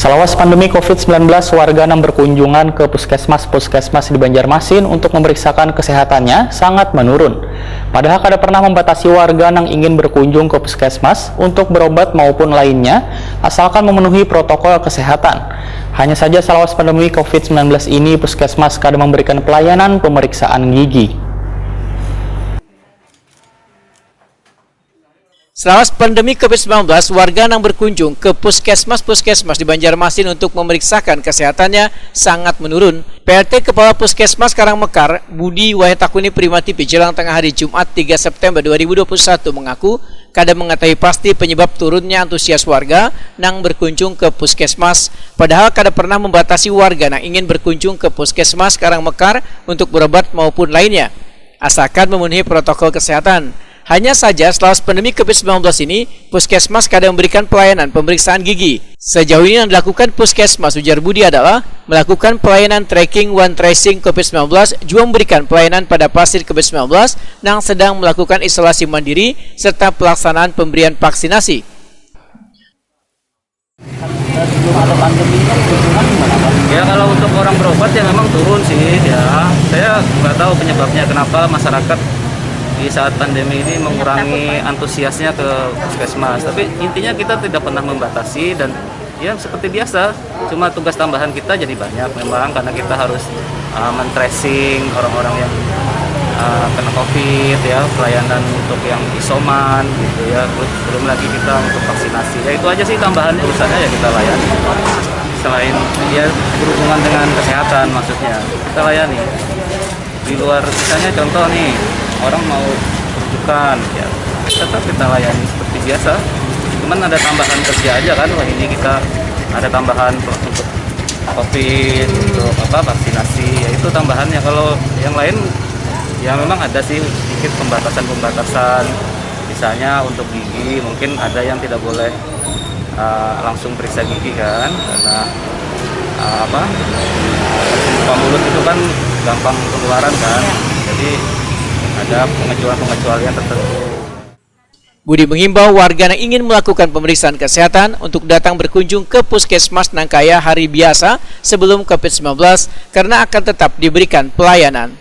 Selawas pandemi COVID-19, warga yang berkunjungan ke puskesmas di Banjarmasin untuk memeriksakan kesehatannya sangat menurun. Padahal kada pernah membatasi warga yang ingin berkunjung ke puskesmas untuk berobat maupun lainnya, asalkan memenuhi protokol kesehatan. Hanya saja selawas pandemi COVID-19 ini, puskesmas kada memberikan pelayanan pemeriksaan gigi. Selawas pandemi COVID-19, warga yang berkunjung ke puskesmas di Banjarmasin untuk memeriksakan kesehatannya sangat menurun. PLT Kepala Puskesmas Karangmekar, Budi Wahetakuni Primatipi, jelang tengah hari Jumat 3 September 2021 mengaku kada mengetahui pasti penyebab turunnya antusias warga yang berkunjung ke puskesmas. Padahal kada pernah membatasi warga yang ingin berkunjung ke puskesmas Karangmekar untuk berobat maupun lainnya, asalkan memenuhi protokol kesehatan. Hanya saja setelah pandemi COVID-19 ini, puskesmas kadang memberikan pelayanan pemeriksaan gigi. Sejauh ini yang dilakukan puskesmas, ujar Budi, adalah melakukan pelayanan tracking one tracing COVID-19, juga memberikan pelayanan pada pasien COVID-19 yang sedang melakukan isolasi mandiri, serta pelaksanaan pemberian vaksinasi. Ya kalau untuk orang berobat ya memang turun sih ya. Saya nggak tahu penyebabnya kenapa masyarakat di saat pandemi ini mengurangi antusiasnya ke puskesmas. Tapi intinya kita tidak pernah membatasi dan ya seperti biasa. Cuma tugas tambahan kita jadi banyak memang karena kita harus men-tracing orang-orang yang kena COVID ya, pelayanan untuk yang isoman gitu ya. Belum lagi kita untuk vaksinasi. Ya itu aja sih tambahan urusannya ya kita layani. Selain dia berhubungan dengan kesehatan maksudnya kita layani. Di luar misalnya contoh nih, orang mau rujukan ya tetap kita layani seperti biasa, cuman ada tambahan kerja aja kan. Wah ini kita ada tambahan untuk COVID, untuk vaksinasi, ya itu tambahannya. Kalau yang lain ya memang ada sih sedikit pembatasan, misalnya untuk gigi mungkin ada yang tidak boleh langsung periksa gigi kan, karena muka mulut itu kan gampang penularan kan, jadi ada pengecualian tertentu. Budi mengimbau warga yang ingin melakukan pemeriksaan kesehatan untuk datang berkunjung ke puskesmas Nangkaya hari biasa sebelum COVID-19 karena akan tetap diberikan pelayanan.